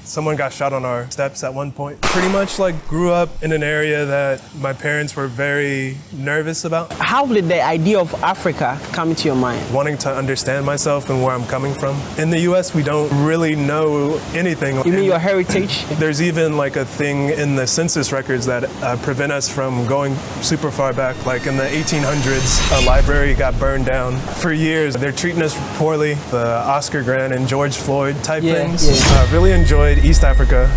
someone got shot on our steps at one point. Pretty much like grew up in an area that my parents were very nervous about. How did the idea of Africa come into your mind? Wanting to understand myself and where I'm coming from. In the US, we don't really know anything. You mean your heritage? There's even like a thing in the census records that prevent us from going super far back. Like in the 1800s, a library got burned down. For years, they're treating us poorly. The Oscar Grant and George Floyd type things. Really enjoyed East Africa,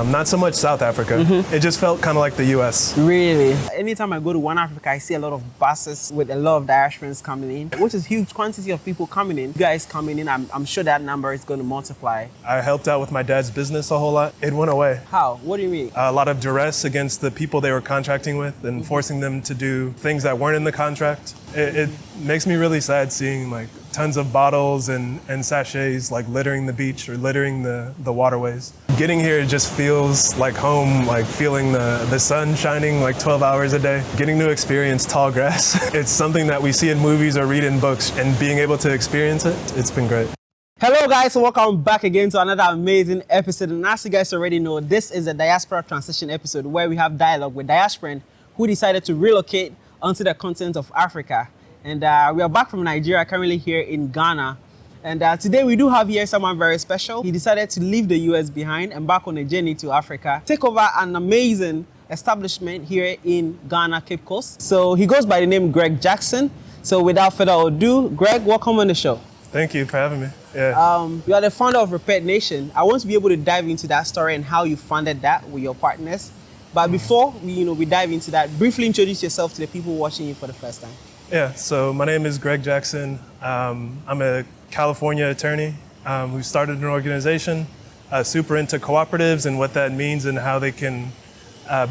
not so much South Africa. It just felt kind of like the US. Really? Anytime I go to one Africa, I see a lot of buses with a lot of diasporans coming in, which is huge quantity of people coming in. You guys coming in, I'm sure that number is going to multiply. I helped out with my dad's business a whole lot. It went away. How? What do you mean? A lot of duress against the people they were contracting with and forcing them to do things that weren't in the contract. It makes me really sad seeing like tons of bottles and sachets like littering the beach or littering the waterways. Getting here just feels like home, like feeling the sun shining like 12 hours a day. Getting to experience tall grass. It's something that we see in movies or read in books, and being able to experience it, it's been great. Hello guys, and welcome back again to another amazing episode. And as you guys already know, this is a diaspora transition episode where we have dialogue with diasporans who decided to relocate onto the continent of Africa. And we are back from Nigeria, currently here in Ghana. And today we do have here someone very special. He decided to leave the US behind, embark on a journey to Africa, take over an amazing establishment here in Ghana, Cape Coast. So he goes by the name Greg Jackson. So without further ado, Greg, welcome on the show. Thank you for having me. Yeah. You are the founder of Webnation. I want to be able to dive into that story and how you funded that with your partners. But before we dive into that, briefly introduce yourself to the people watching you for the first time. Yeah, so my name is Greg Jackson. I'm a California attorney who started an organization super into cooperatives and what that means and how they can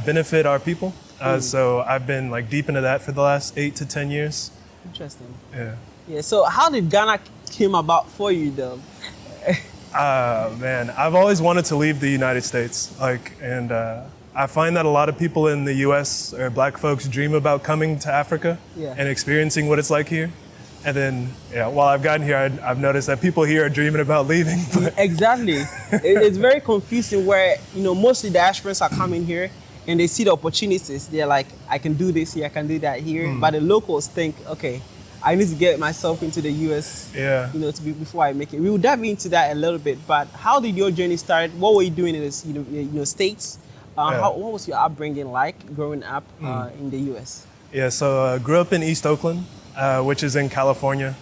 benefit our people. So I've been like deep into that for the last 8 to 10 years. Interesting. Yeah. So how did Ghana came about for you though? Man, I've always wanted to leave the United States. I find that a lot of people in the US or black folks dream about coming to Africa and experiencing what it's like here. And then, while I've gotten here, I've noticed that people here are dreaming about leaving. Exactly. It's very confusing where, mostly diasporans are coming here and they see the opportunities. They're like, I can do this here, I can do that here. But the locals think, okay, I need to get myself into the US, before I make it. We will dive into that a little bit, but how did your journey start? What were you doing in the States? What was your upbringing like growing up in the US? Yeah, so I grew up in East Oakland, which is in California,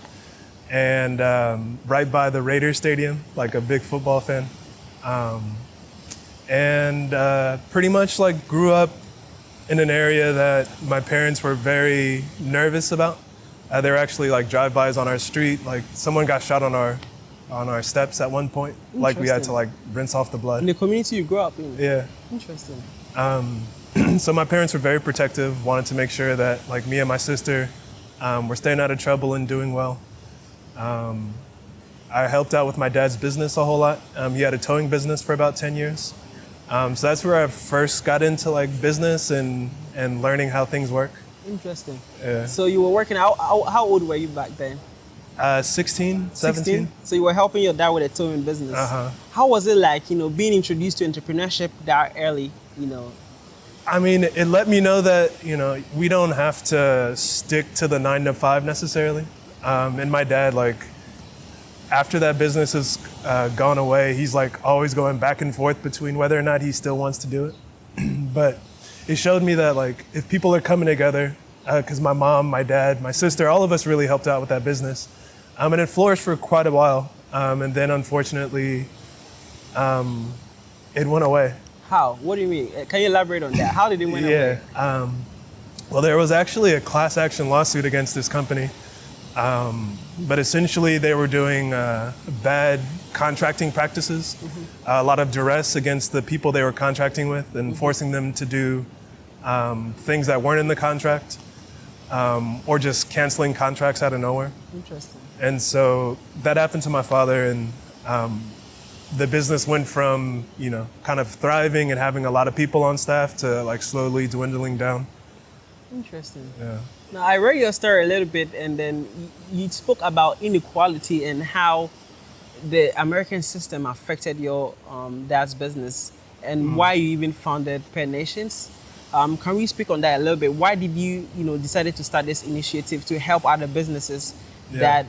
and right by the Raiders Stadium, like a big football fan. Pretty much like grew up in an area that my parents were very nervous about. There were actually like drive-bys on our street, like someone got shot on our steps at one point. Like we had to like rinse off the blood. In the community you grew up in? Yeah. Interesting. So my parents were very protective, wanted to make sure that like me and my sister were staying out of trouble and doing well. I helped out with my dad's business a whole lot. He had a towing business for about 10 years. So that's where I first got into like business and learning how things work. Interesting. Yeah. So you were working, how old were you back then? 16, 17. So you were helping your dad with a towing business. How was it like, being introduced to entrepreneurship that early, I mean, it let me know that, we don't have to stick to the 9 to 5 necessarily. And my dad, like, after that business has gone away, he's like always going back and forth between whether or not he still wants to do it. But it showed me that like, if people are coming together, because my mom, my dad, my sister, all of us really helped out with that business. And it flourished for quite a while. And then unfortunately, it went away. How? What do you mean? Can you elaborate on that? How did it went away? Well, there was actually a class action lawsuit against this company. But essentially they were doing bad contracting practices, a lot of duress against the people they were contracting with and forcing them to do things that weren't in the contract or just canceling contracts out of nowhere. Interesting. And so that happened to my father, and the business went from, kind of thriving and having a lot of people on staff to like slowly dwindling down. Interesting. Yeah. Now, I read your story a little bit, and then you spoke about inequality and how the American system affected your dad's business and why you even founded Pen Nations. Can we speak on that a little bit? Why did you, decided to start this initiative to help other businesses that,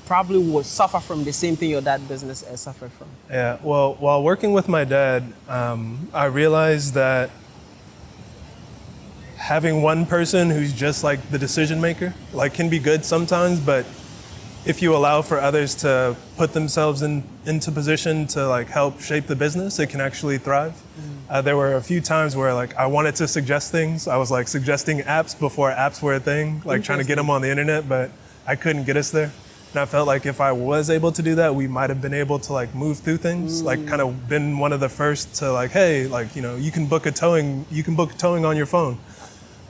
probably would suffer from the same thing your dad business has suffered from? Yeah, well, while working with my dad, I realized that having one person who's just like the decision maker, like can be good sometimes, but if you allow for others to put themselves into position to like help shape the business, it can actually thrive. There were a few times where like I wanted to suggest things. I was like suggesting apps before apps were a thing, like trying to get them on the internet, but I couldn't get us there. And I felt like if I was able to do that, we might have been able to like move through things, like kind of been one of the first to like, hey, like, you can book towing on your phone.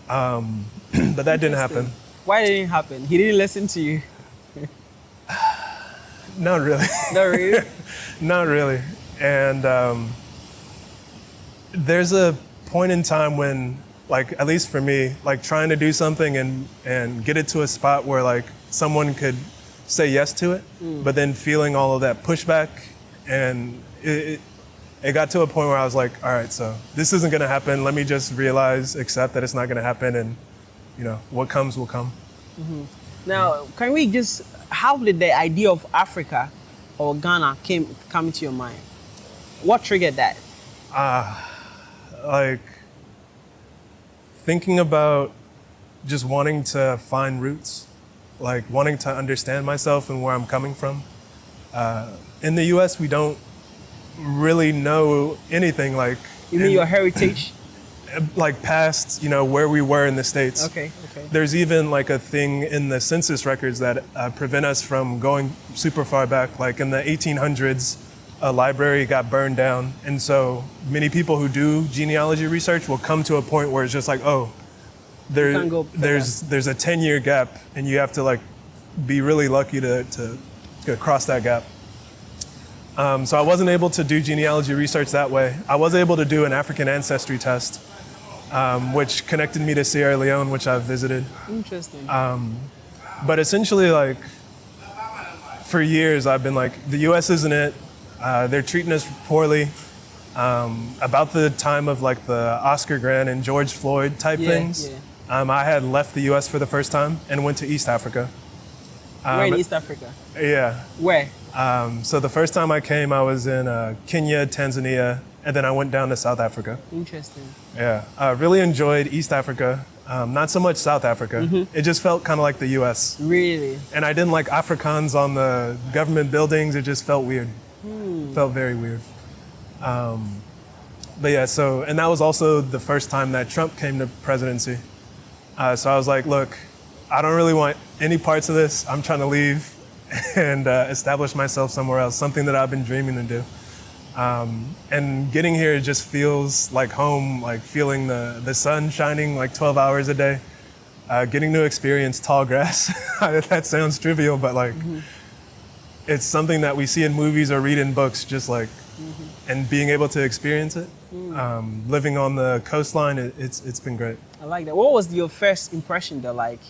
But that didn't happen. Why didn't it happen? He didn't listen to you. Not really. Not really? Not really. And there's a point in time when, like, at least for me, like trying to do something and get it to a spot where like someone could say yes to it, but then feeling all of that pushback, and it got to a point where I was like, all right, so this isn't gonna happen. Let me just accept that it's not gonna happen, and what comes will come. Now, how did the idea of Africa or Ghana come into your mind? What triggered that? Like thinking about just wanting to find roots, like wanting to understand myself and where I'm coming from. In the US, we don't really know anything like... You mean your heritage? Like past, where we were in the States. Okay. There's even like a thing in the census records that prevent us from going super far back. Like in the 1800s, a library got burned down. And so many people who do genealogy research will come to a point where it's just like, oh, there's a 10-year gap, and you have to like be really lucky to cross that gap. So I wasn't able to do genealogy research that way. I was able to do an African ancestry test, which connected me to Sierra Leone, which I've visited. Interesting. But essentially, like, for years, I've been like, the US isn't it. They're treating us poorly. About the time of like the Oscar Grant and George Floyd type things, I had left the US for the first time and went to East Africa. Where in East Africa? Yeah. Where? So the first time I came, I was in Kenya, Tanzania, and then I went down to South Africa. Interesting. Yeah, I really enjoyed East Africa. Not so much South Africa. It just felt kind of like the US. Really? And I didn't like Afrikaans on the government buildings. It just felt weird. Felt very weird. But yeah, and that was also the first time that Trump came to presidency. So I was like, look, I don't really want any parts of this. I'm trying to leave and establish myself somewhere else, something that I've been dreaming to do. And getting here just feels like home, like feeling the sun shining like 12 hours a day, getting to experience tall grass. That sounds trivial, but like it's something that we see in movies or read in books, just like, and being able to experience it. Living on the coastline, it's been great. I like that. What was your first impression though? Like,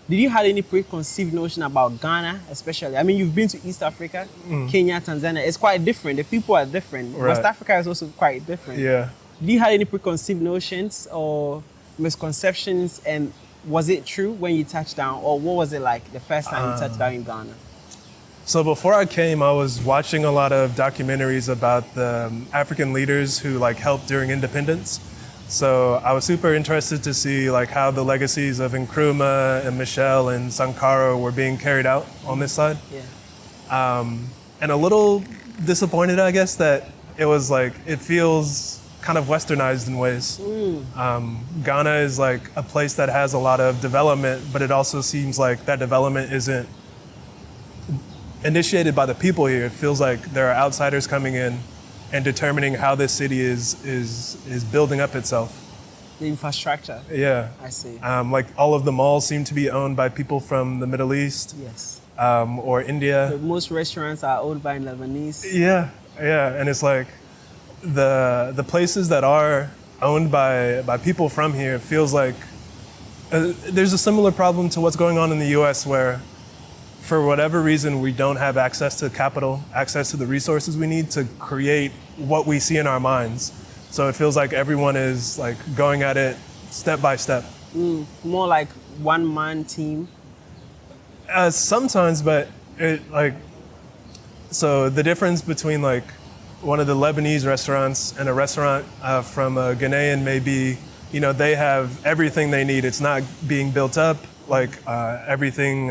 did you have any preconceived notion about Ghana, especially? I mean, you've been to East Africa, Kenya, Tanzania. It's quite different. The people are different. Right. West Africa is also quite different. Yeah. Did you have any preconceived notions or misconceptions? And was it true when you touched down? Or what was it like the first time you touched down in Ghana? So before I came, I was watching a lot of documentaries about the African leaders who like helped during independence. So I was super interested to see like how the legacies of Nkrumah and Michel and Sankara were being carried out on this side. Yeah. And a little disappointed, I guess, that it was like, it feels kind of westernized in ways. Ghana is like a place that has a lot of development, but it also seems like that development isn't initiated by the people here. It feels like there are outsiders coming in and determining how this city is building up itself. The infrastructure. Yeah. I see. Like all of the malls seem to be owned by people from the Middle East. Yes. Or India. Most restaurants are owned by Lebanese. Yeah, and it's like the places that are owned by people from here, it feels like there's a similar problem to what's going on in the US, where for whatever reason, we don't have access to capital, access to the resources we need to create what we see in our minds. So it feels like everyone is like going at it step by step. More like one-man team. Sometimes, but so the difference between like one of the Lebanese restaurants and a restaurant from a Ghanaian may be, they have everything they need. It's not being built up, like everything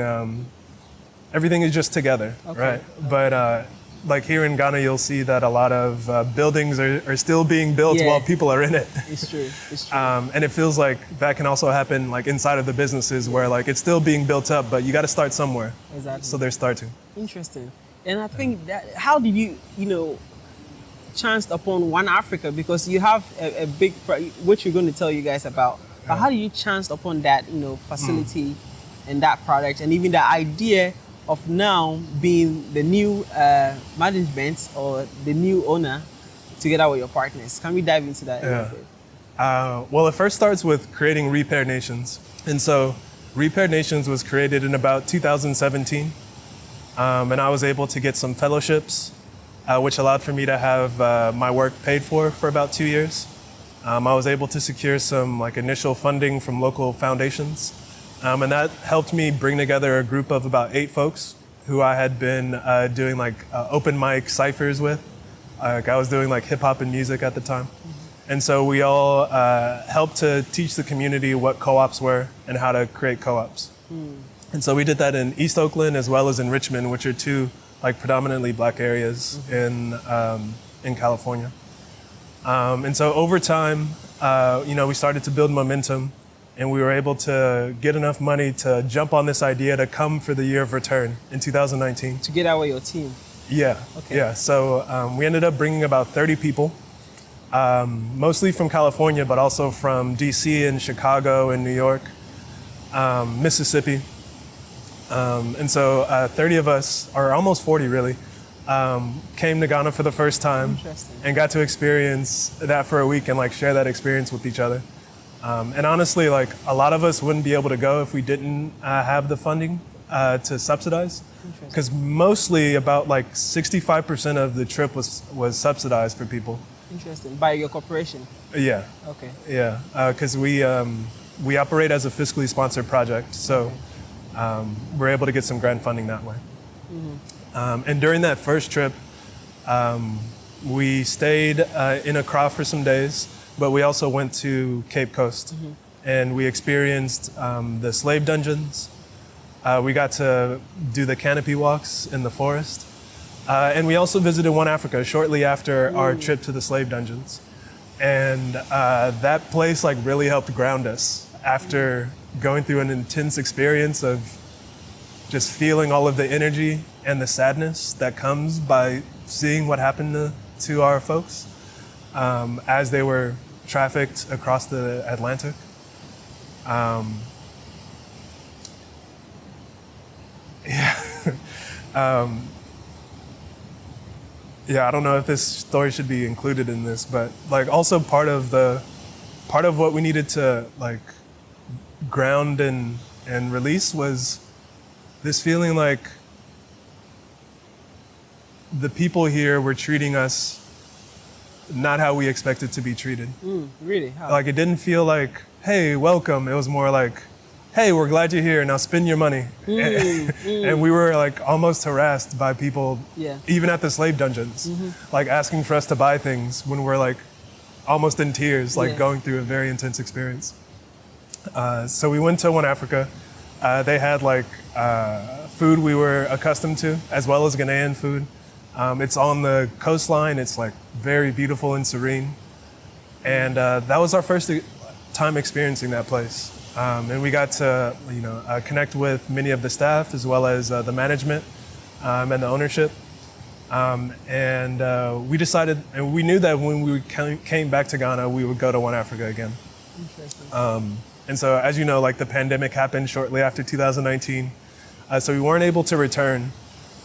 is just together, Okay. right? But like here in Ghana, you'll see that a lot of buildings are still being built while people are in it. It's true. It's true. And it feels like that can also happen like inside of the businesses where like it's still being built up, but you got to start somewhere. Exactly. So they're starting. Interesting. And I think that how did you chanced upon One Africa, because you have a big which we're going to tell you guys about. But how did you chanced upon that facility and that product, and even the idea of now being the new management or the new owner together with your partners? Can we dive into that a little bit? Well, it first starts with creating Repair Nations. And so Repair Nations was created in about 2017. And I was able to get some fellowships, which allowed for me to have my work paid for about 2 years. I was able to secure some like initial funding from local foundations. And that helped me bring together a group of about 8 folks who I had been doing like open mic ciphers with. I was doing like hip hop and music at the time. And so we all helped to teach the community what co-ops were and how to create co-ops. And so we did that in East Oakland as well as in Richmond, which are 2 like predominantly black areas in California. And so over time, we started to build momentum, and we were able to get enough money to jump on this idea to come for the year of return in 2019. Together with your team. Yeah. Okay. Yeah. So we ended up bringing about 30 people, mostly from California, but also from DC and Chicago and New York, Mississippi. And so 30 of us, or almost 40 really, came to Ghana for the first time and got to experience that for a week and like share that experience with each other. And honestly, like a lot of us wouldn't be able to go if we didn't have the funding to subsidize, because mostly about like 65% of the trip was subsidized for people. Interesting. By your corporation? Yeah. Okay. Yeah, because we operate as a fiscally sponsored project, so we're able to get some grant funding that way. And during that first trip, we stayed in Accra for some days, but we also went to Cape Coast, and we experienced the slave dungeons. We got to do the canopy walks in the forest. And we also visited One Africa shortly after our trip to the slave dungeons. And that place like really helped ground us after going through an intense experience of just feeling all of the energy and the sadness that comes by seeing what happened to our folks as they were trafficked across the Atlantic. Yeah, I don't know if this story should be included in this, but like also part of what we needed to like ground and release was this feeling like the people here were treating us not how we expected to be treated. Really? How? Like it didn't feel like, hey, welcome. It was more like, hey, we're glad you're here. Now spend your money. And we were like almost harassed by people, even at the slave dungeons, like asking for us to buy things when we're like almost in tears, like going through a very intense experience. So we went to One Africa. They had like food we were accustomed to, as well as Ghanaian food. It's on the coastline. It's like very beautiful and serene. And that was our first time experiencing that place. And we got to, connect with many of the staff as well as the management and the ownership. And we decided, and we knew that when we came back to Ghana, we would go to One Africa again. Interesting. And so, as you know, like the pandemic happened shortly after 2019. So we weren't able to return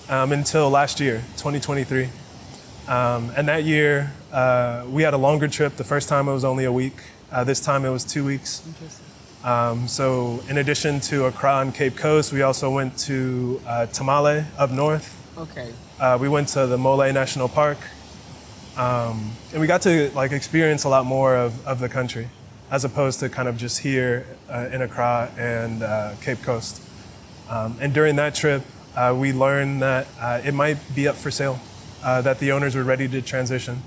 until last year, 2023. And that year, we had a longer trip. The first time it was only a week. This time it was 2 weeks. Interesting. So in addition to Accra and Cape Coast, we also went to Tamale up north. Okay. We went to the Mole National Park. And we got to like experience a lot more of the country as opposed to kind of just here in Accra and Cape Coast. And during that trip, we learned that it might be up for sale, that the owners were ready to transition.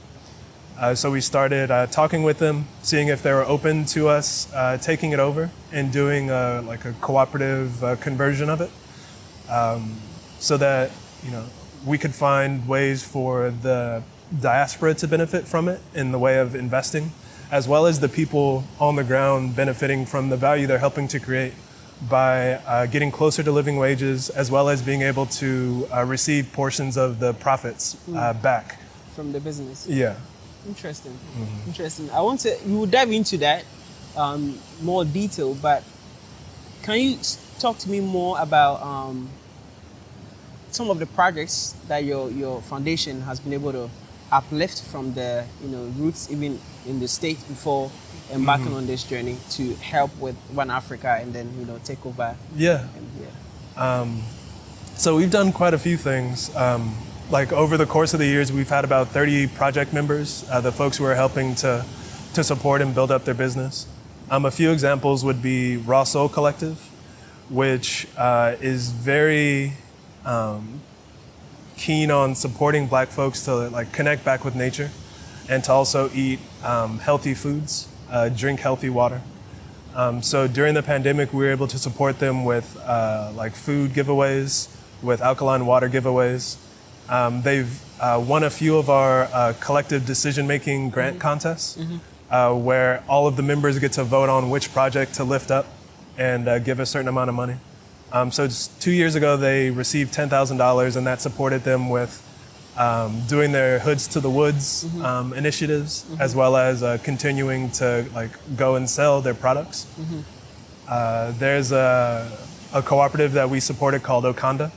So we started talking with them, seeing if they were open to us taking it over and doing like a cooperative conversion of it, so that we could find ways for the diaspora to benefit from it in the way of investing, as well as the people on the ground benefiting from the value they're helping to create by getting closer to living wages, as well as being able to receive portions of the profits back. From the business. Yeah. Interesting. Mm-hmm. Interesting. We will dive into that more detail, but can you talk to me more about some of the projects that your foundation has been able to uplift from the roots even in the States before embarking on this journey to help with One Africa and then take over? Yeah. So we've done quite a few things. Like over the course of the years, we've had about 30 project members, the folks who are helping to support and build up their business. A few examples would be Raw Soul Collective, which is very keen on supporting Black folks to like connect back with nature and to also eat healthy foods, drink healthy water. So during the pandemic, we were able to support them with like food giveaways, with alkaline water giveaways. They've won a few of our collective decision-making grant contests, where all of the members get to vote on which project to lift up and give a certain amount of money. So just 2 years ago, they received $10,000, and that supported them with doing their Hoods to the Woods initiatives, as well as continuing to like go and sell their products. There's a cooperative that we supported called Okanda.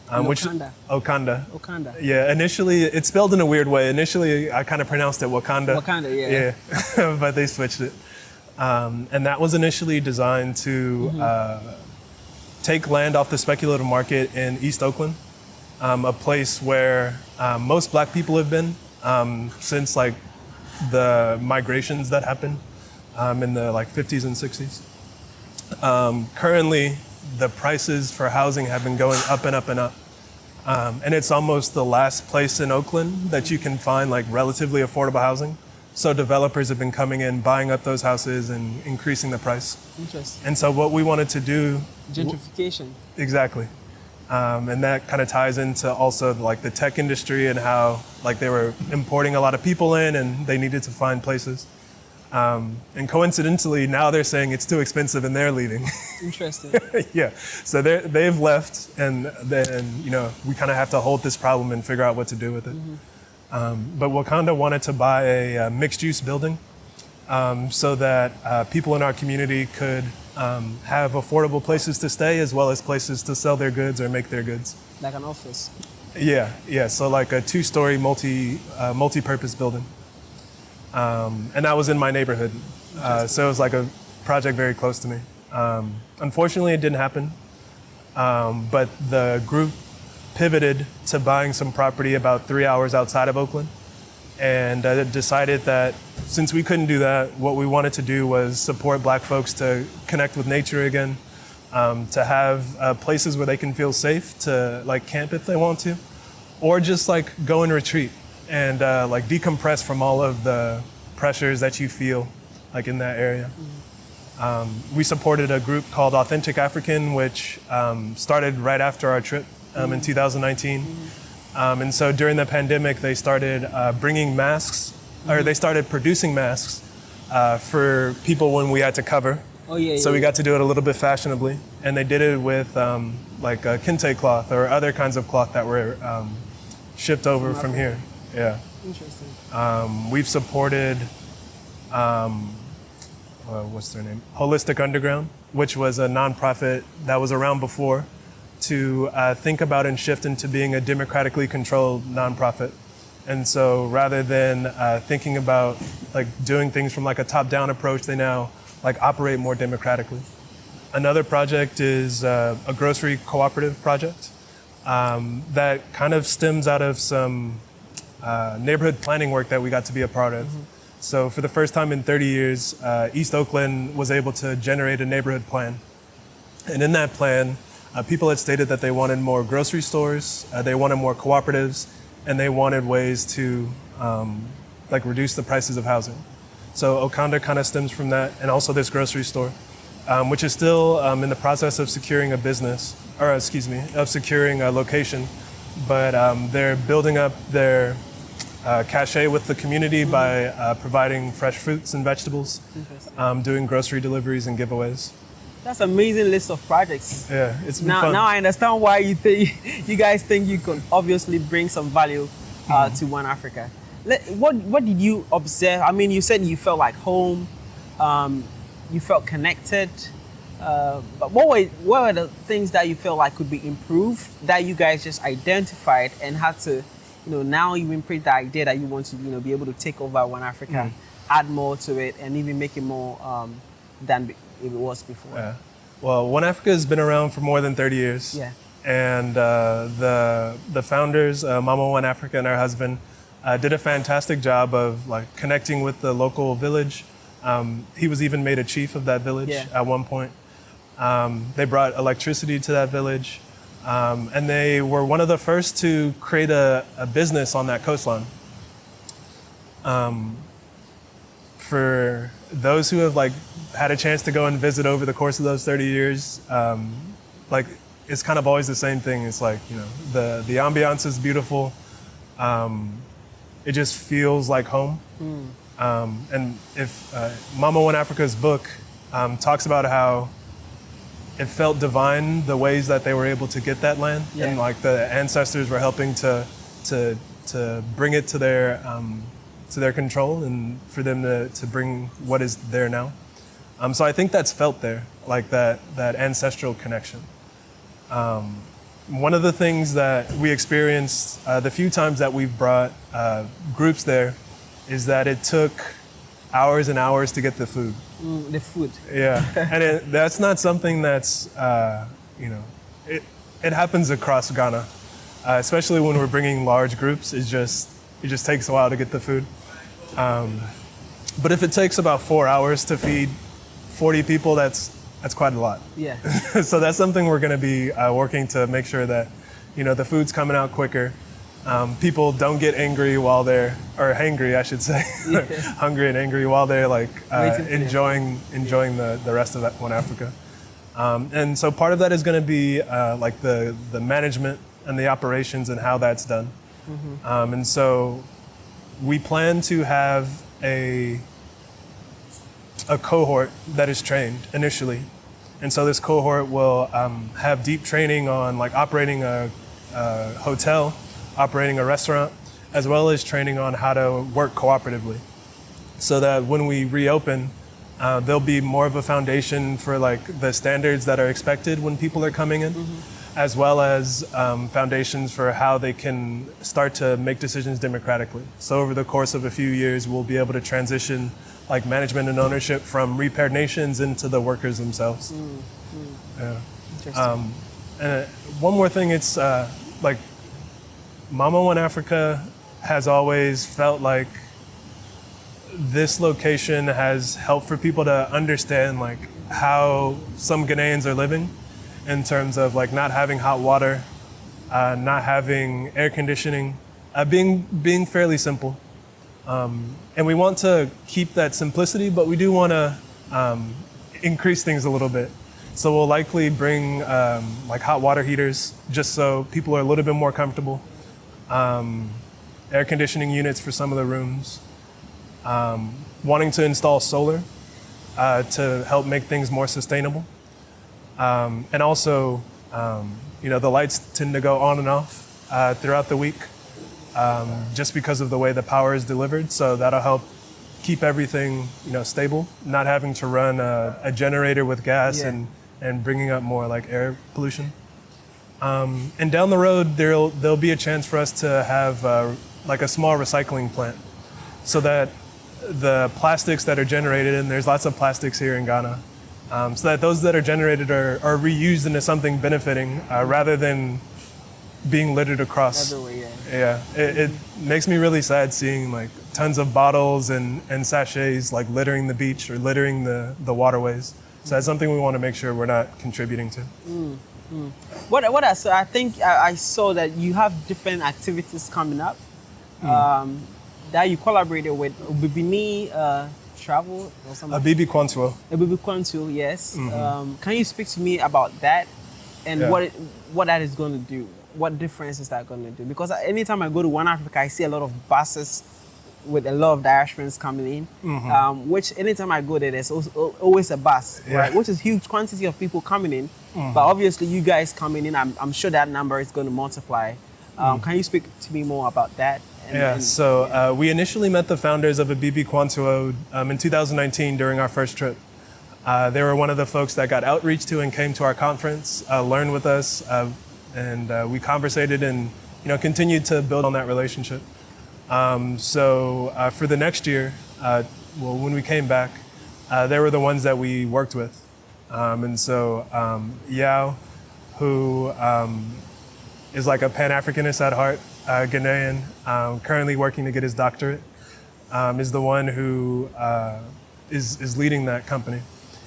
Okanda. Yeah, initially it's spelled in a weird way. Initially, I kind of pronounced it Wakanda. Wakanda, yeah. Yeah, but they switched it. And that was initially designed to take land off the speculative market in East Oakland, a place where most Black people have been since like the migrations that happened in the like 50s and 60s. Currently, the prices for housing have been going up and up and up. And it's almost the last place in Oakland that you can find like relatively affordable housing. So developers have been coming in, buying up those houses and increasing the price. Interesting. And so what we wanted to do... Gentrification. Exactly. And that kind of ties into also like the tech industry and how like they were importing a lot of people in and they needed to find places. And coincidentally, now they're saying it's too expensive and they're leaving. Interesting. Yeah. So they've left, and then we kind of have to hold this problem and figure out what to do with it. But Wakanda wanted to buy a mixed-use building so that people in our community could have affordable places to stay as well as places to sell their goods or make their goods. Like an office. Yeah. So like a 2-story multi-purpose building. And that was in my neighborhood. So it was like a project very close to me. Unfortunately, it didn't happen. But the group pivoted to buying some property about 3 hours outside of Oakland, and decided that since we couldn't do that, what we wanted to do was support Black folks to connect with nature again, to have places where they can feel safe to like camp if they want to, or just like go and retreat and like decompress from all of the pressures that you feel like in that area. We supported a group called Authentic African, which started right after our trip in 2019. And so during the pandemic, they started bringing masks, or they started producing masks for people when we had to cover. So we got to do it a little bit fashionably. And they did it with like kente cloth or other kinds of cloth that were shipped over from here. Yeah. Interesting. We've supported, what's their name? Holistic Underground, which was a nonprofit that was around before, to think about and shift into being a democratically controlled nonprofit. And so rather than thinking about like doing things from like a top-down approach, they now like operate more democratically. Another project is a grocery cooperative project that kind of stems out of some neighborhood planning work that we got to be a part of. So for the first time in 30 years, East Oakland was able to generate a neighborhood plan. And in that plan, people had stated that they wanted more grocery stores, they wanted more cooperatives, and they wanted ways to like reduce the prices of housing. So Okanda kind of stems from that, and also this grocery store, which is still in the process of securing a business, or excuse me, of securing a location. But they're building up their cachet with the community by providing fresh fruits and vegetables, doing grocery deliveries and giveaways. That's an amazing list of projects. Yeah, it's been Now, fun. now I understand why you guys think you could obviously bring some value to One Africa. What did you observe? I mean, you said you felt like home, you felt connected. But what were the things that you felt like could be improved that you guys just identified and had to, now you imprint the idea that you want to, be able to take over One Africa, add more to it, and even make it more than it was before? Yeah. Well, One Africa has been around for more than 30 years. Yeah. And the founders, Mama One Africa and her husband, did a fantastic job of like connecting with the local village. He was even made a chief of that village at one point. They brought electricity to that village. And they were one of the first to create a business on that coastline. For those who have like had a chance to go and visit over the course of those 30 years, like it's kind of always the same thing. It's like, the ambiance is beautiful. It just feels like home. And if Mama One Africa's book talks about how it felt divine, the ways that they were able to get that land, and like the ancestors were helping to bring it to their control and for them to bring what is there now. So I think that's felt there, like that ancestral connection. One of the things that we experienced the few times that we've brought groups there is that it took hours and hours to get the food. The food. Yeah, and that's not something that's, it happens across Ghana, especially when we're bringing large groups. It just takes a while to get the food. But if it takes about 4 hours to feed 40 people, that's quite a lot. Yeah. So that's something we're going to be working to make sure that, the food's coming out quicker. People don't get angry or hangry, I should say, hungry and angry while they're like enjoying the rest of One Africa. And so part of that is going to be like the management and the operations and how that's done. And so we plan to have a cohort that is trained initially. And so this cohort will have deep training on like operating a hotel, operating a restaurant, as well as training on how to work cooperatively. So that when we reopen, there'll be more of a foundation for like the standards that are expected when people are coming in, as well as foundations for how they can start to make decisions democratically. So over the course of a few years, we'll be able to transition like management and ownership from repaired nations into the workers themselves. Yeah. Interesting. And one more thing, it's like Mama One Africa has always felt like this location has helped for people to understand like how some Ghanaians are living in terms of like not having hot water, not having air conditioning, being fairly simple. And we want to keep that simplicity, but we do want to increase things a little bit. So we'll likely bring like hot water heaters just so people are a little bit more comfortable. Air conditioning units for some of the rooms. Wanting to install solar to help make things more sustainable. And also, the lights tend to go on and off throughout the week. Just because of the way the power is delivered. So that'll help keep everything, stable, not having to run a generator with gas and bringing up more like air pollution. And down the road, there'll be a chance for us to have like a small recycling plant so that the plastics that are generated, and there's lots of plastics here in Ghana, so that those that are generated are reused into something benefiting rather than being littered across. Everywhere, Yeah, it makes me really sad seeing like tons of bottles and sachets like littering the beach or littering the waterways. So that's something we want to make sure we're not contributing to. What I saw, I think I saw that you have different activities coming up that you collaborated with Bibini Travel or something. Abibi Kwantuo. Bibi Kwantu, yes. Can you speak to me about that and Yeah. what that is going to do? What difference is that going to do? Because anytime I go to One Africa, I see a lot of buses with a lot of diasporans coming in, which anytime I go there, there's always a bus, right? Which is huge quantity of people coming in. But obviously you guys coming in, I'm sure that number is going to multiply. Can you speak to me more about that? So we initially met the founders of Abibi Kwantuo in 2019 during our first trip. They were one of the folks that got outreach to and came to our conference, learned with us, and we conversated and continued to build on that relationship. So for the next year, when we came back, they were the ones that we worked with. And so Yao, who is like a Pan-Africanist at heart, Ghanaian, currently working to get his doctorate, is the one who is leading that company.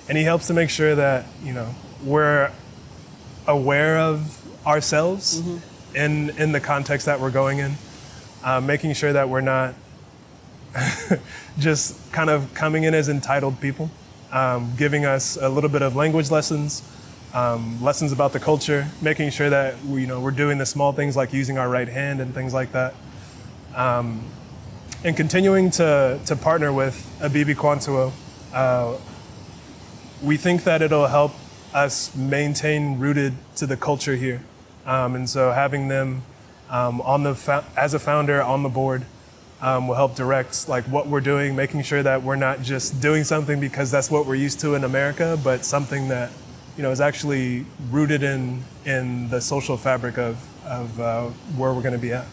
And he helps to make sure that we're aware of ourselves in the context that we're going in, making sure that we're not just kind of coming in as entitled people, giving us a little bit of language lessons, lessons about the culture, making sure that we're doing the small things like using our right hand and things like that, and continuing to partner with Abibi Kwantuo. We think that it'll help us maintain rooted to the culture here, and so having them as a founder on the board will help direct like what we're doing, making sure that we're not just doing something because that's what we're used to in America, but something that is actually rooted in the social fabric of where we're going to be at.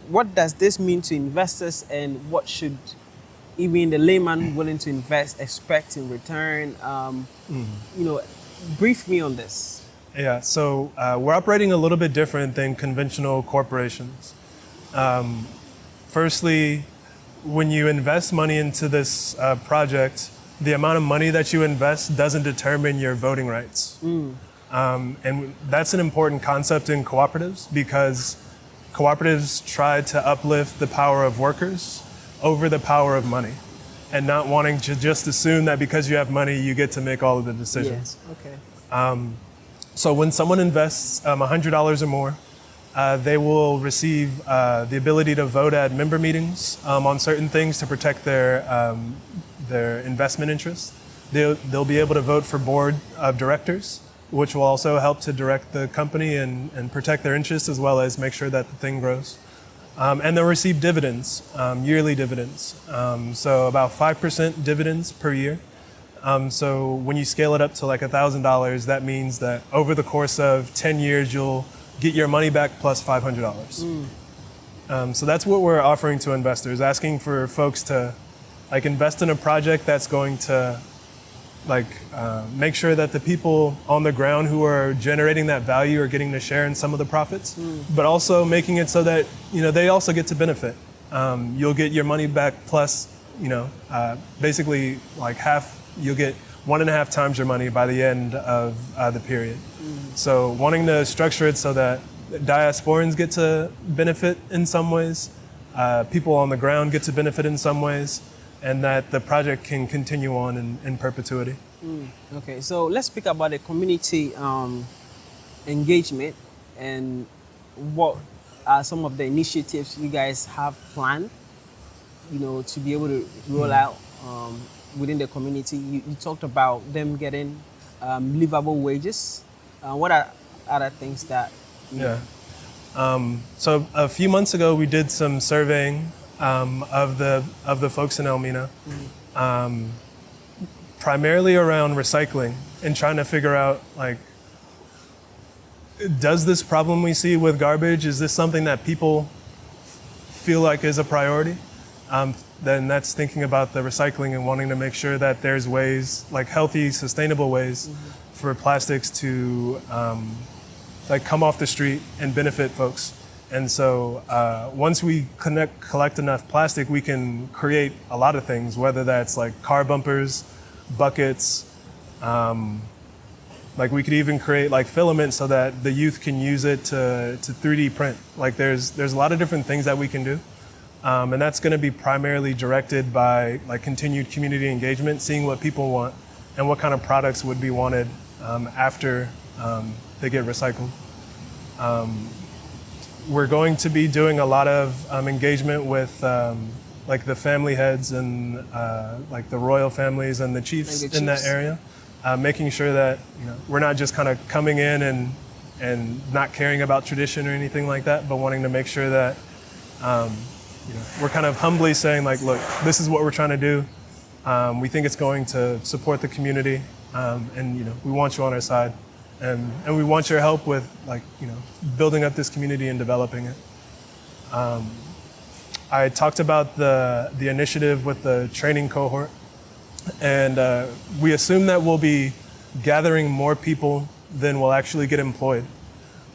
What does this mean to investors, and what should even the layman willing to invest expect in return? Brief me on this. Yeah, so we're operating a little bit different than conventional corporations. Firstly, when you invest money into this project, the amount of money that you invest doesn't determine your voting rights. And that's an important concept in cooperatives, because cooperatives try to uplift the power of workers over the power of money, and not wanting to just assume that because you have money, you get to make all of the decisions. Yeah. Okay. So when someone invests $100 or more, they will receive the ability to vote at member meetings on certain things to protect their investment interests. They'll be able to vote for board of directors, which will also help to direct the company and protect their interests, as well as make sure that the thing grows. And they'll receive dividends, yearly dividends. So about 5% dividends per year. So when you scale it up to like $1,000, that means that over the course of 10 years, you'll get your money back plus $500. So that's what we're offering to investors, asking for folks to like invest in a project that's going to make sure that the people on the ground who are generating that value are getting to share in some of the profits, but also making it so that they also get to benefit. You'll get your money back plus basically like half. You'll get 1.5 times your money by the end of the period. So wanting to structure it so that diasporans get to benefit in some ways, people on the ground get to benefit in some ways, and that the project can continue on in perpetuity. Okay, so let's speak about the community engagement, and what are some of the initiatives you guys have planned, to be able to roll out within the community. You talked about them getting livable wages. What are other things that? So a few months ago, we did some surveying of the folks in Elmina, primarily around recycling, and trying to figure out does this problem we see with garbage, is this something that people feel like is a priority? then that's thinking about the recycling and wanting to make sure that there's ways, like healthy, sustainable ways for plastics to like come off the street and benefit folks. And so once we collect enough plastic, we can create a lot of things, whether that's like car bumpers, buckets, like we could even create like filament so that the youth can use it to 3D print. Like there's a lot of different things that we can do. And that's going to be primarily directed by like continued community engagement, seeing what people want and what kind of products would be wanted after they get recycled. We're going to be doing a lot of engagement with like the family heads and like the royal families and the chiefs in that area, making sure that we're not just kind of coming in and not caring about tradition or anything like that, but wanting to make sure that we're kind of humbly saying like, look, this is what we're trying to do. We think it's going to support the community, and we want you on our side, and we want your help with like building up this community and developing it. I talked about the initiative with the training cohort, and we assume that we'll be gathering more people than will actually get employed.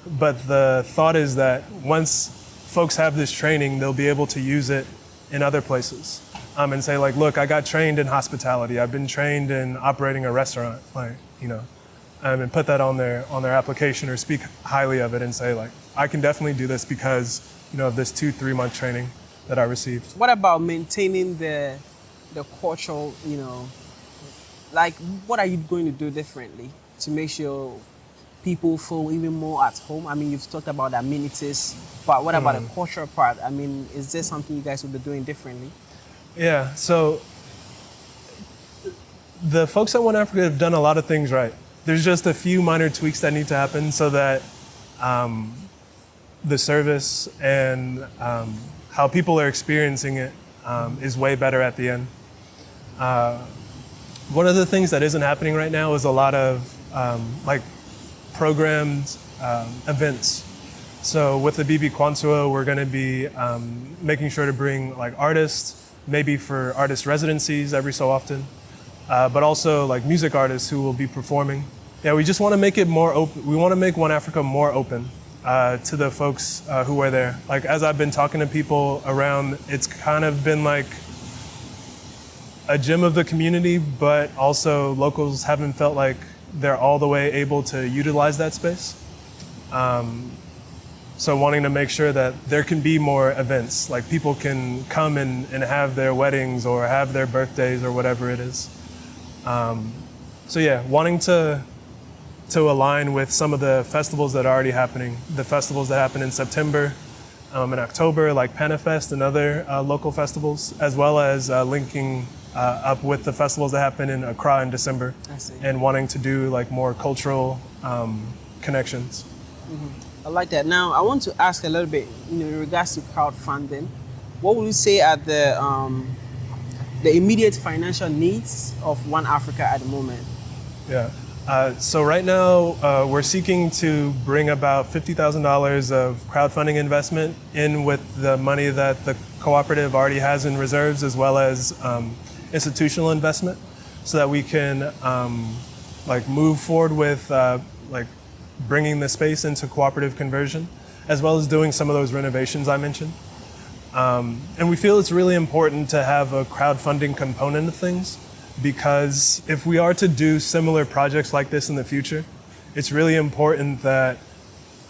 But the thought is that once folks have this training, they'll be able to use it in other places and say like, look, I got trained in hospitality. I've been trained in operating a restaurant, like, and put that on their application or speak highly of it and say like, I can definitely do this because, of this 2-3 month training that I received. What about maintaining the cultural, like what are you going to do differently to make sure people feel even more at home? I mean, you've talked about the amenities, but what about the cultural part? I mean, is there something you guys will be doing differently? Yeah, so the folks at One Africa have done a lot of things right. There's just a few minor tweaks that need to happen so that the service and how people are experiencing it is way better at the end. One of the things that isn't happening right now is a lot of like programmed events. So with the BB Kwansua, we're going to be making sure to bring like artists, maybe for artist residencies every so often, but also like music artists who will be performing. Yeah, we just want to make it more open. We want to make One Africa more open to the folks who are there. Like as I've been talking to people around, it's kind of been like a gym of the community, but also locals haven't felt like they're all the way able to utilize that space. So wanting to make sure that there can be more events, like people can come and have their weddings or have their birthdays or whatever it is. So yeah, wanting to align with some of the festivals that are already happening, the festivals that happen in September and October, like Panafest and other local festivals, as well as linking up with the festivals that happen in Accra in December, and wanting to do like more cultural connections. I like that. Now, I want to ask a little bit, in regards to crowdfunding. What would you say are the immediate financial needs of One Africa at the moment? Yeah. So right now, we're seeking to bring about $50,000 of crowdfunding investment in with the money that the cooperative already has in reserves, as well as institutional investment, so that we can like move forward with like bringing the space into cooperative conversion, as well as doing some of those renovations I mentioned. And we feel it's really important to have a crowdfunding component of things, because if we are to do similar projects like this in the future, it's really important that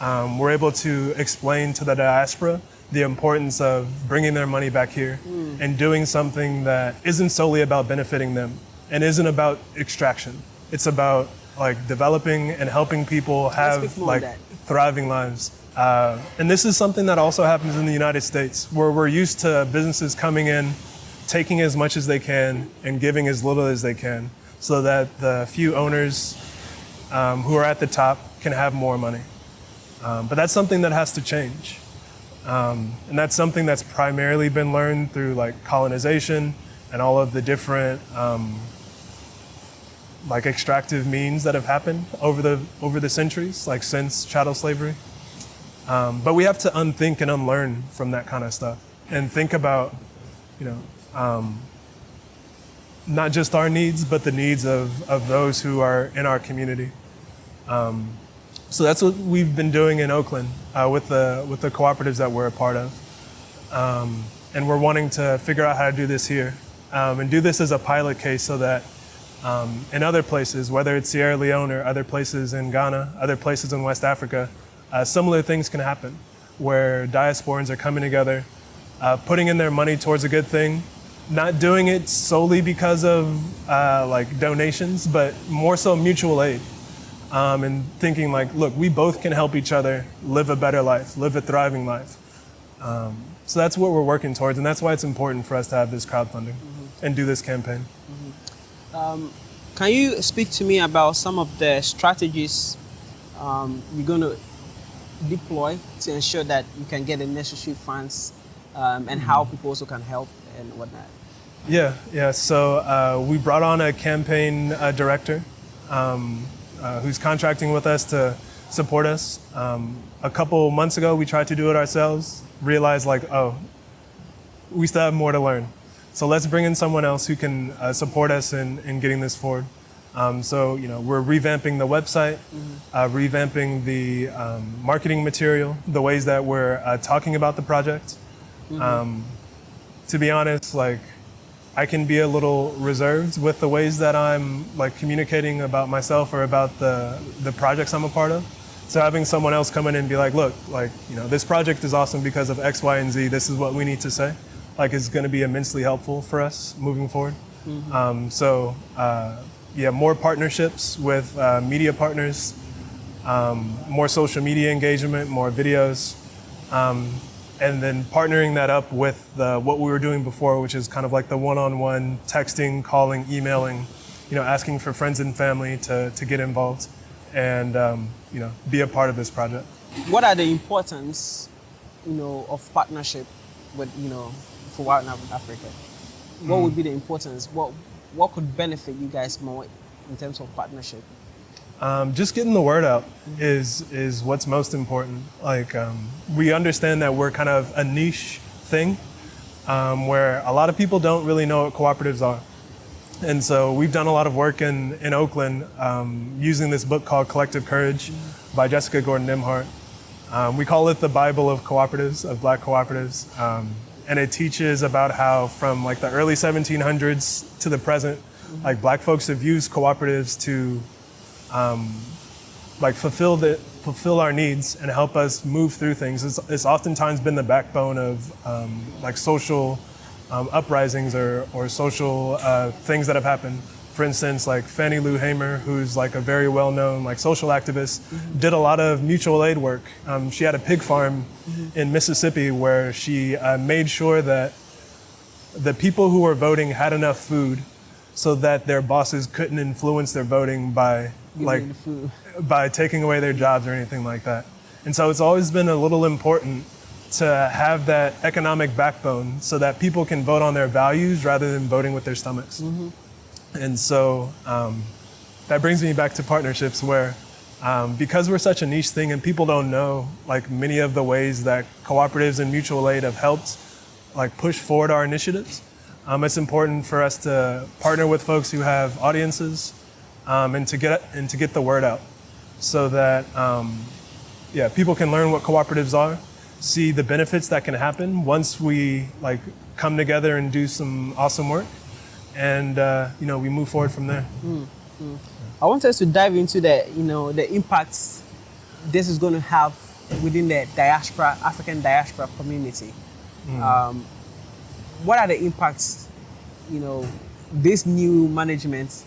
we're able to explain to the diaspora the importance of bringing their money back here and doing something that isn't solely about benefiting them and isn't about extraction. It's about like developing and helping people have like thriving lives. And this is something that also happens in the United States, where we're used to businesses coming in, taking as much as they can and giving as little as they can, so that the few owners who are at the top can have more money. But that's something that has to change. And that's something that's primarily been learned through like colonization and all of the different like extractive means that have happened over the centuries, like since chattel slavery. But we have to unthink and unlearn from that kind of stuff and think about, not just our needs, but the needs of those who are in our community. So that's what we've been doing in Oakland with the cooperatives that we're a part of. And we're wanting to figure out how to do this here and do this as a pilot case so that in other places, whether it's Sierra Leone or other places in Ghana, other places in West Africa, similar things can happen where diasporans are coming together, putting in their money towards a good thing, not doing it solely because of like donations, but more so mutual aid. And thinking like, look, we both can help each other live a better life, live a thriving life. So that's what we're working towards, and that's why it's important for us to have this crowdfunding and do this campaign. Can you speak to me about some of the strategies you're going to deploy to ensure that you can get the necessary funds and how people also can help and whatnot? Yeah. So we brought on a campaign director who's contracting with us to support us. A couple months ago, we tried to do it ourselves, realized like, oh, we still have more to learn. So let's bring in someone else who can support us in getting this forward. So, we're revamping the website, revamping the marketing material, the ways that we're talking about the project. To be honest, like, I can be a little reserved with the ways that I'm like communicating about myself or about the projects I'm a part of. So having someone else come in and be like, look, like, this project is awesome because of X, Y, and Z. This is what we need to say. Like, is going to be immensely helpful for us moving forward. More partnerships with media partners, more social media engagement, more videos, and then partnering that up with what we were doing before, which is kind of like the one-on-one texting, calling, emailing, asking for friends and family to get involved and be a part of this project. What are the importance, of partnership with, for Wild Africa? What would be the importance? What could benefit you guys more in terms of partnership? Just getting the word out is what's most important. Like, we understand that we're kind of a niche thing where a lot of people don't really know what cooperatives are. And so we've done a lot of work in Oakland using this book called Collective Courage by Jessica Gordon Nimhart. We call it the Bible of cooperatives, of Black cooperatives. And it teaches about how from like the early 1700s to the present, like Black folks have used cooperatives to fulfill our needs and help us move through things. It's oftentimes been the backbone of like social uprisings or social things that have happened. For instance, like Fannie Lou Hamer, who's like a very well-known like social activist, did a lot of mutual aid work. She had a pig farm in Mississippi where she made sure that the people who were voting had enough food so that their bosses couldn't influence their voting by taking away their jobs or anything like that. And so it's always been a little important to have that economic backbone so that people can vote on their values rather than voting with their stomachs. And so that brings me back to partnerships where because we're such a niche thing and people don't know like many of the ways that cooperatives and mutual aid have helped like push forward our initiatives, it's important for us to partner with folks who have audiences and to get the word out so that people can learn what cooperatives are, see the benefits that can happen once we like come together and do some awesome work. And we move forward from there. I want us to dive into the impacts this is going to have within the African diaspora community. What are the impacts, this new management,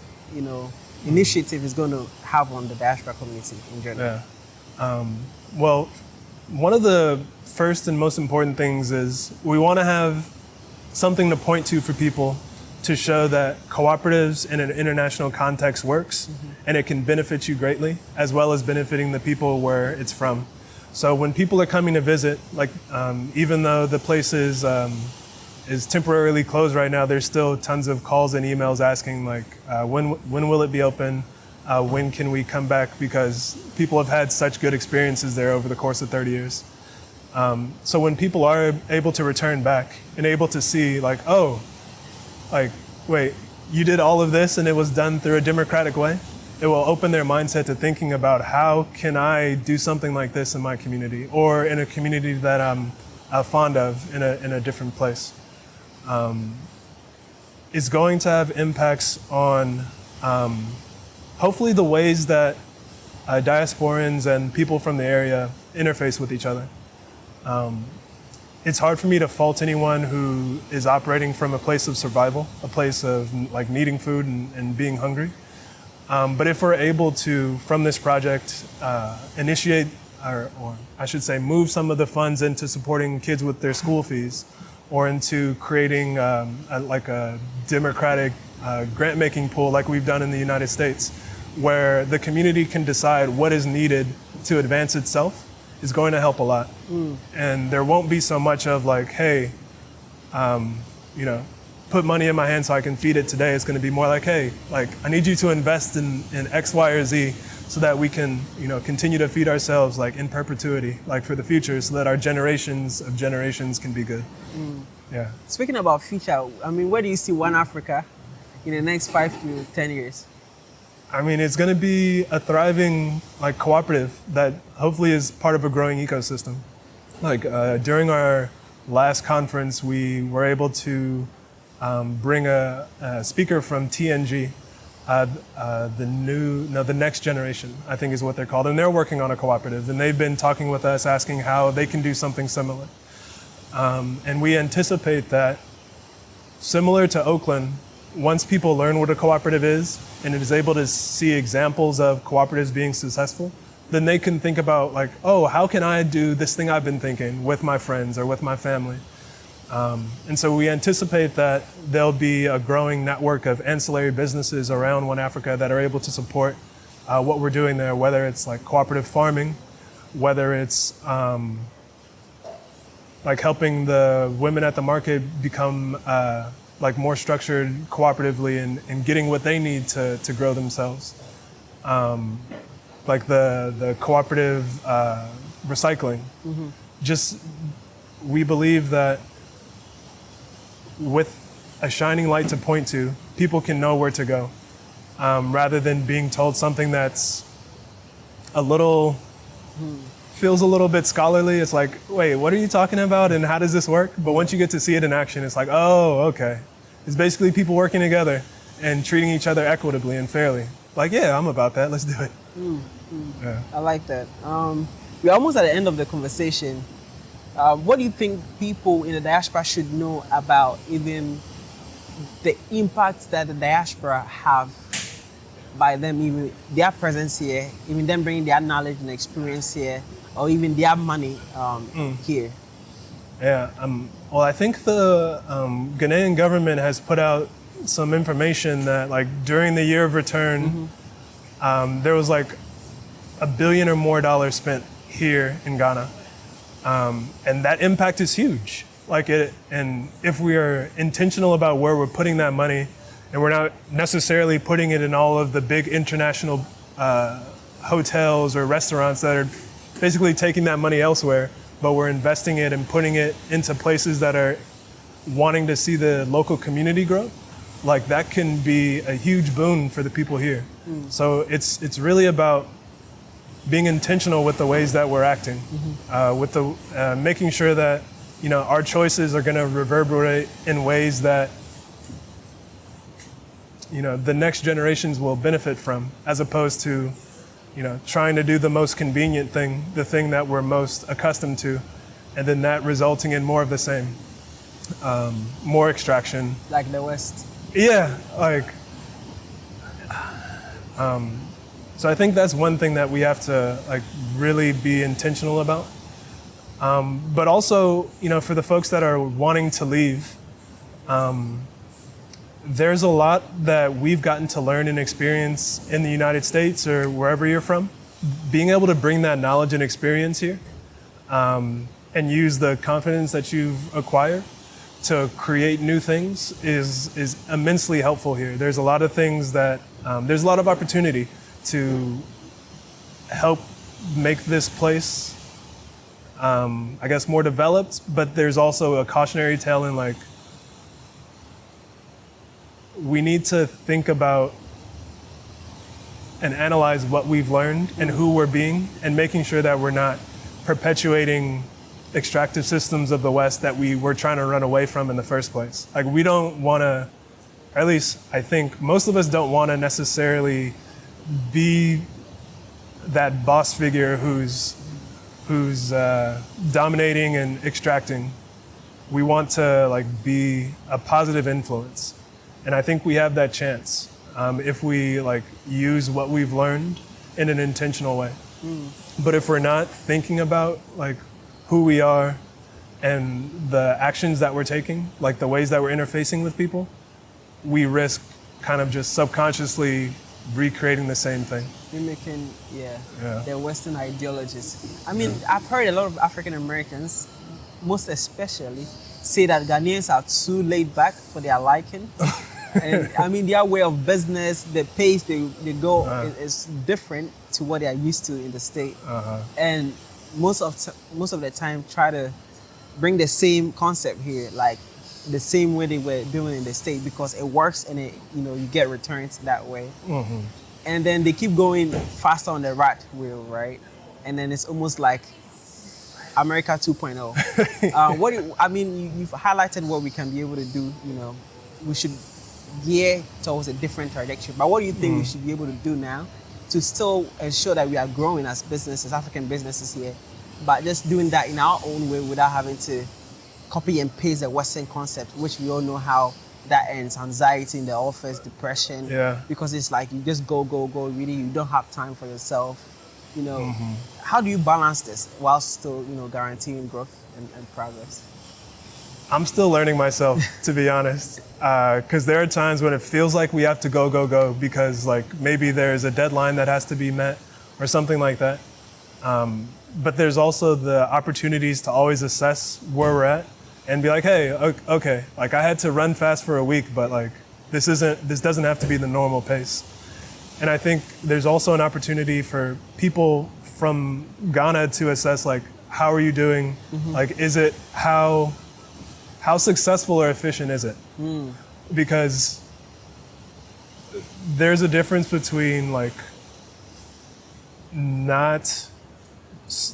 initiative is going to have on the diaspora community in general? Well, one of the first and most important things is we want to have something to point to for people to show that cooperatives in an international context works and it can benefit you greatly, as well as benefiting the people where it's from. So when people are coming to visit, like even though the place is temporarily closed right now, there's still tons of calls and emails asking like, when will it be open? When can we come back? Because people have had such good experiences there over the course of 30 years. So when people are able to return back and able to see like, oh, like, wait, you did all of this and it was done through a democratic way? It will open their mindset to thinking about how can I do something like this in my community or in a community that I'm fond of in a different place. It's going to have impacts on hopefully the ways that diasporans and people from the area interface with each other. It's hard for me to fault anyone who is operating from a place of survival, a place of like needing food and being hungry. But if we're able to, from this project, initiate, or I should say, move some of the funds into supporting kids with their school fees, or into creating a democratic grant-making pool like we've done in the United States, where the community can decide what is needed to advance itself, is going to help a lot. And there won't be so much of like, hey, put money in my hand so I can feed it today. It's going to be more like, hey, like I need you to invest in X, Y, or Z so that we can, continue to feed ourselves like in perpetuity, like for the future, so that our generations of generations can be good. Yeah. Speaking about future, I mean, where do you see One Africa in the next 5 to 10 years? I mean, it's going to be a thriving like cooperative that hopefully is part of a growing ecosystem. Like during our last conference, we were able to bring a speaker from TNG, the next generation, I think is what they're called. And they're working on a cooperative, and they've been talking with us, asking how they can do something similar. And we anticipate that, similar to Oakland, once people learn what a cooperative is and is able to see examples of cooperatives being successful, then they can think about like, oh, how can I do this thing I've been thinking with my friends or with my family? And so we anticipate that there'll be a growing network of ancillary businesses around One Africa that are able to support what we're doing there, whether it's like cooperative farming, whether it's like helping the women at the market become like more structured cooperatively and getting what they need to grow themselves. Like the cooperative recycling. Just, we believe that with a shining light to point to, people can know where to go, rather than being told something that's feels a little bit scholarly. It's like, wait, what are you talking about and how does this work? But once you get to see it in action, it's like, oh, okay. It's basically people working together and treating each other equitably and fairly. Like, yeah, I'm about that, let's do it. Yeah. I like that. We're almost at the end of the conversation. What do you think people in the diaspora should know about even the impact that the diaspora have by them, even their presence here, even them bringing their knowledge and experience here, or even their money here? Yeah, well, I think the Ghanaian government has put out some information that like during the year of return, there was like $1 billion or more spent here in Ghana. And that impact is huge. And if we are intentional about where we're putting that money, and we're not necessarily putting it in all of the big international hotels or restaurants that are basically taking that money elsewhere, but we're investing it and putting it into places that are wanting to see the local community grow, like that can be a huge boon for the people here. So it's really about being intentional with the ways that we're acting, with the making sure that our choices are going to reverberate in ways that the next generations will benefit from, as opposed to trying to do the most convenient thing, the thing that we're most accustomed to, and then that resulting in more of the same, more extraction. Like the West. Yeah, so I think that's one thing that we have to really be intentional about. But also, for the folks that are wanting to leave, there's a lot that we've gotten to learn and experience in the United States or wherever you're from. Being able to bring that knowledge and experience here, and use the confidence that you've acquired to create new things is immensely helpful here. There's a lot of things that, there's a lot of opportunity to help make this place, I guess, more developed, but there's also a cautionary tale in we need to think about and analyze what we've learned and who we're being, and making sure that we're not perpetuating extractive systems of the West that we were trying to run away from in the first place. Like, we don't want to, or at least I think most of us don't want to necessarily be that boss figure who's dominating and extracting. We want to like be a positive influence, and I think we have that chance if we like use what we've learned in an intentional way. But if we're not thinking about like who we are and the actions that we're taking, like the ways that we're interfacing with people, we risk kind of just subconsciously recreating the same thing. Mimicking, their Western ideologies. I mean, I've heard a lot of African Americans, most especially, say that Ghanaians are too laid back for their liking. And I mean, their way of business, the pace they go is different to what they are used to in the state. And most of the time try to bring the same concept here, like the same way they were doing in the state, because it works and it, you know, you get returns that way. And then they keep going faster on the rat wheel, right? And then it's almost like America 2.0. I mean, you've highlighted what we can be able to do. You know, we should gear towards a different trajectory. But what do you think we should be able to do now to still ensure that we are growing as businesses, African businesses here, but just doing that in our own way without having to copy and paste the Western concept, which we all know how that ends: anxiety in the office, depression. Because it's like you just go. Really, you don't have time for yourself. You know, how do you balance this while still, you know, guaranteeing growth and progress? I'm still learning myself, to be honest, because there are times when it feels like we have to go because like maybe there's a deadline that has to be met or something like that. But there's also the opportunities to always assess where we're at and be like, hey, okay, like I had to run fast for a week, but like this doesn't have to be the normal pace. And I think there's also an opportunity for people from Ghana to assess like, how are you doing? Like, is it how successful or efficient is it? Because there's a difference between like not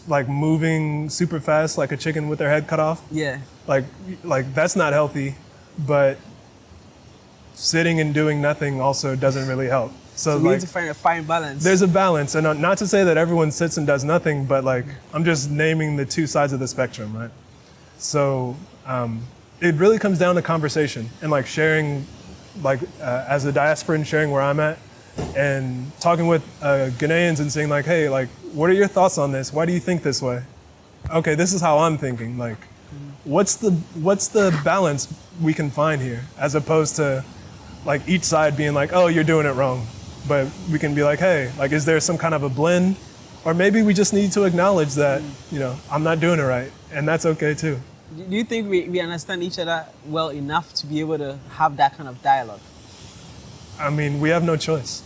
like moving super fast like a chicken with their head cut off. Like that's not healthy, but sitting and doing nothing also doesn't really help. So we like, need to find a fine balance. There's a balance, and not to say that everyone sits and does nothing, but like I'm just naming the two sides of the spectrum, right? So it really comes down to conversation and like sharing, like as a diasporan, sharing where I'm at and talking with Ghanaians and saying like, hey, like, what are your thoughts on this? Why do you think this way? Okay, this is how I'm thinking. Like, what's the balance we can find here, as opposed to like each side being like, oh, you're doing it wrong. But we can be like, hey, like, is there some kind of a blend? Or maybe we just need to acknowledge that, you know, I'm not doing it right. And that's okay too. Do you think we understand each other well enough to be able to have that kind of dialogue? I mean, we have no choice.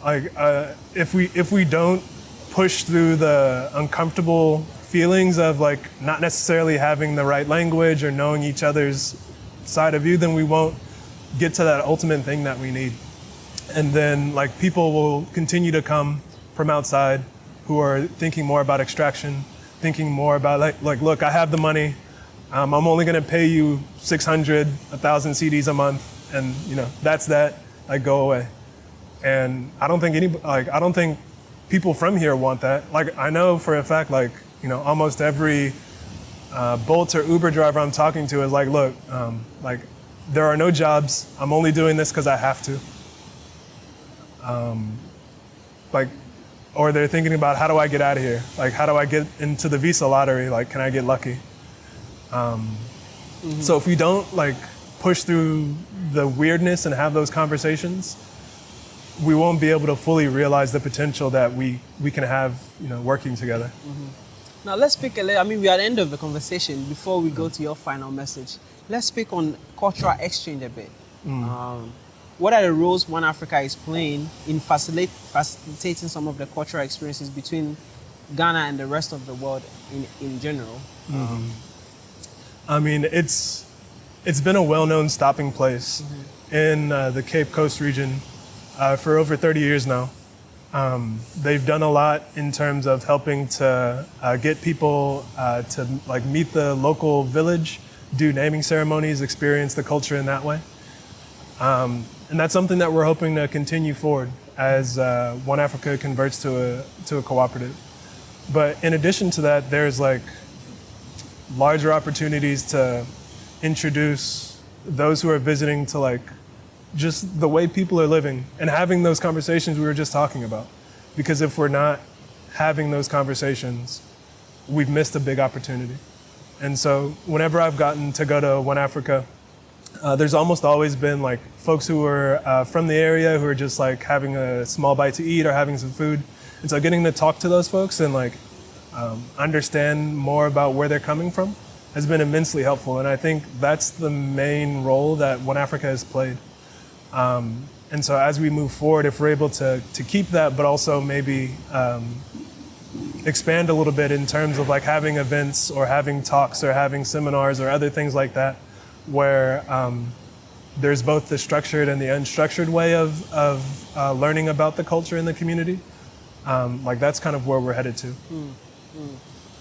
Like, if we don't push through the uncomfortable feelings of like not necessarily having the right language or knowing each other's side of view, then we won't get to that ultimate thing that we need. And then like people will continue to come from outside who are thinking more about extraction, thinking more about like look, I have the money. I'm only going to pay you 600, 1,000 CDs a month, and you know that's that. Like, go away. And I don't think people from here want that. Like, I know for a fact, like, you know, almost every Bolt or Uber driver I'm talking to is like, look, like, there are no jobs. I'm only doing this because I have to. Like, or they're thinking about, how do I get out of here? Like, how do I get into the visa lottery? Like, can I get lucky? So if we don't like push through the weirdness and have those conversations, we won't be able to fully realize the potential that we can have, you know, working together. Now let's speak a little, I mean, we're at the end of the conversation. Before we go to your final message, let's speak on cultural exchange a bit. What are the roles One Africa is playing in facilitating some of the cultural experiences between Ghana and the rest of the world in general? I mean, it's been a well-known stopping place in the Cape Coast region for over 30 years now. They've done a lot in terms of helping to get people to like meet the local village, do naming ceremonies, experience the culture in that way. And that's something that we're hoping to continue forward as One Africa converts to a cooperative. But in addition to that, there's like larger opportunities to introduce those who are visiting to like just the way people are living and having those conversations we were just talking about. Because if we're not having those conversations, we've missed a big opportunity. And so whenever I've gotten to go to One Africa, there's almost always been like folks who are from the area who are just like having a small bite to eat or having some food. And so getting to talk to those folks and like understand more about where they're coming from has been immensely helpful. And I think that's the main role that One Africa has played. And so as we move forward, if we're able to keep that, but also maybe expand a little bit in terms of like having events or having talks or having seminars or other things like that, where there's both the structured and the unstructured way of learning about the culture in the community, like that's kind of where we're headed to.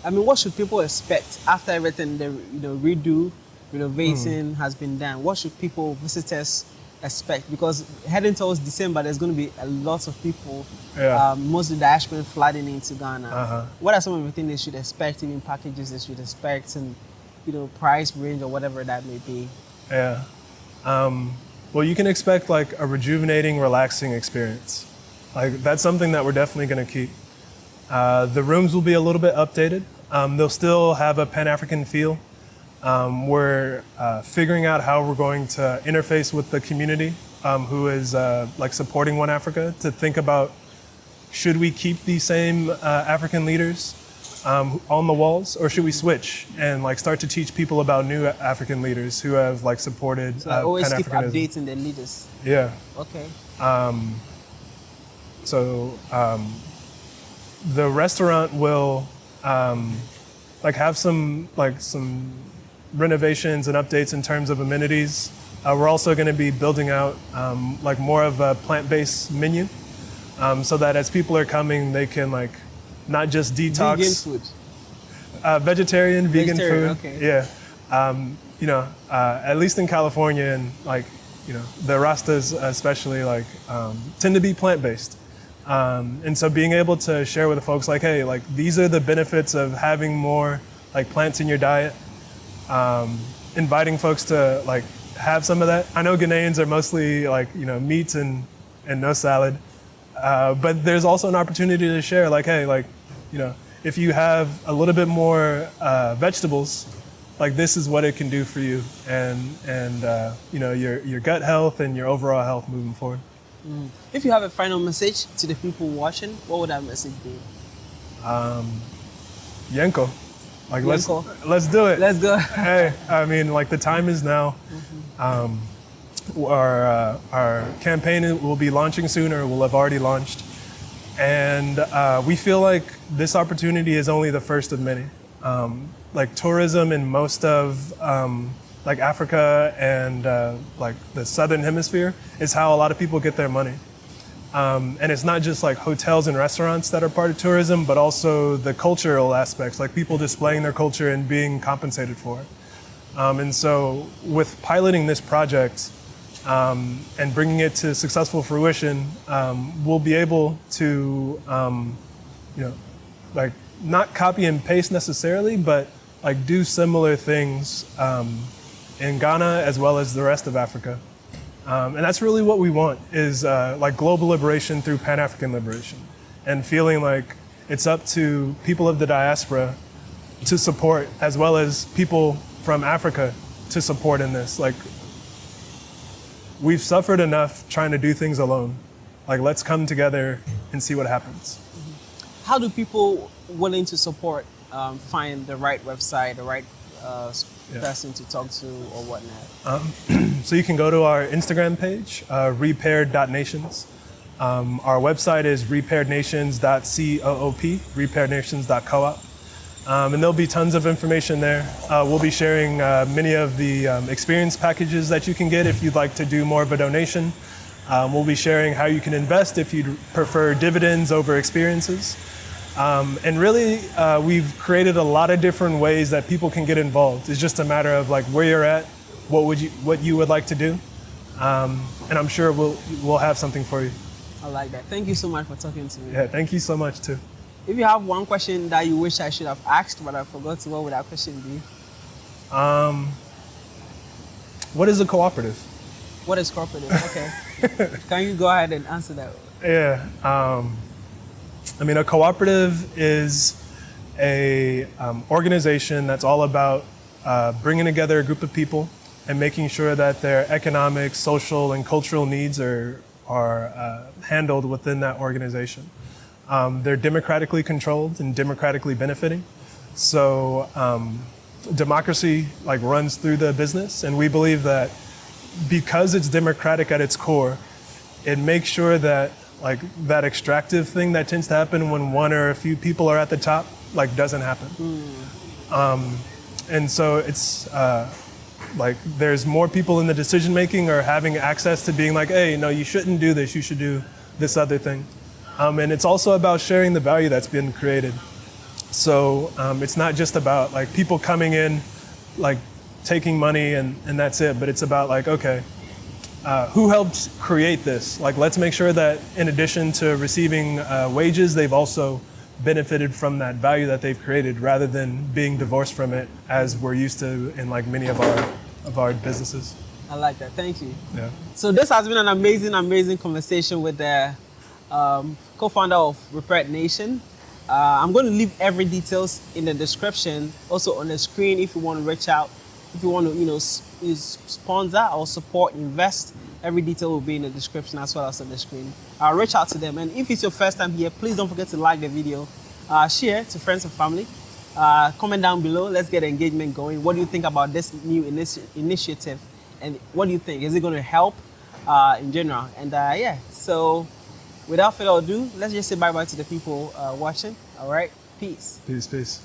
I mean, what should people expect after everything the renovation has been done? What should visitors expect? Because heading towards December, there's going to be a lot of people, mostly diaspora, flooding into Ghana. What are some of the things they should expect, even packages they should expect, and price range or whatever that may be? Yeah. Well, you can expect like a rejuvenating, relaxing experience. Like that's something that we're definitely going to keep. The rooms will be a little bit updated. They'll still have a Pan-African feel. We're figuring out how we're going to interface with the community who is like supporting One Africa, to think about, should we keep these same African leaders on the walls, or should we switch and like start to teach people about new African leaders who have like supported So always keep Pan-Africanism. updating the leaders. Yeah. Okay. So the restaurant will like have some renovations and updates in terms of amenities. We're also going to be building out like more of a plant-based menu, so that as people are coming, they can like not just detox. Vegan food. Vegetarian, vegan food. Okay. Yeah. At least in California and like, the Rastas especially like tend to be plant-based. And so being able to share with the folks like, hey, like these are the benefits of having more like plants in your diet. Inviting folks to like have some of that. I know Ghanaians are mostly like, meat and no salad. But there's also an opportunity to share like, hey, like, if you have a little bit more vegetables, like this is what it can do for you and your gut health and your overall health moving forward. If you have a final message to the people watching, what would that message be? Yenko. Like Yenko. let's do it. Let's go. Hey, I mean, like the time is now. Our campaign will be launching soon, or will have already launched, and we feel like this opportunity is only the first of many. Like tourism in most of like Africa and like the Southern Hemisphere is how a lot of people get their money. And it's not just like hotels and restaurants that are part of tourism, but also the cultural aspects, like people displaying their culture and being compensated for it. And so with piloting this project and bringing it to successful fruition, we'll be able to, like not copy and paste necessarily, but like do similar things in Ghana as well as the rest of Africa. And that's really what we want, is like global liberation through Pan-African liberation, and feeling like it's up to people of the diaspora to support, as well as people from Africa to support in this. Like, we've suffered enough trying to do things alone. Like, let's come together and see what happens. How do people willing to support find the right website, the right person to talk to or whatnot? So you can go to our Instagram page, repaired.nations. Our website is repairednations.coop, repairednations.coop. And there'll be tons of information there. We'll be sharing many of the experience packages that you can get if you'd like to do more of a donation. We'll be sharing how you can invest if you'd prefer dividends over experiences. And really, we've created a lot of different ways that people can get involved. It's just a matter of like where you're at, what you would like to do, and I'm sure we'll have something for you. I like that. Thank you so much for talking to me. Yeah, thank you so much too. If you have one question that you wish I should have asked, but I forgot, what would that question be? What is a cooperative? What is cooperative? Okay. Can you go ahead and answer that? Yeah. I mean, a cooperative is a organization that's all about bringing together a group of people and making sure that their economic, social, and cultural needs are handled within that organization. They're democratically controlled and democratically benefiting. So democracy like runs through the business, and we believe that because it's democratic at its core, it makes sure that like that extractive thing that tends to happen when one or a few people are at the top like doesn't happen. And so it's like there's more people in the decision making or having access to being like, hey, no, you shouldn't do this, you should do this other thing. And it's also about sharing the value that's been created. So it's not just about like people coming in, like taking money and that's it, but it's about like, okay, who helped create this? Like, let's make sure that in addition to receiving wages, they've also benefited from that value that they've created rather than being divorced from it as we're used to in like many of our businesses. I like that. Thank you. Yeah. So this has been an amazing conversation with the co-founder of Webnation. I'm going to leave every details in the description, also on the screen if you want to reach out, if you want to, sponsor or support, invest. Every detail will be in the description as well as on the screen. Reach out to them. And if it's your first time here, please don't forget to like the video, share to friends and family, comment down below. Let's get engagement going. What do you think about this new initiative? And what do you think? Is it going to help in general? And yeah, so without further ado, let's just say bye-bye to the people watching. All right, peace. Peace.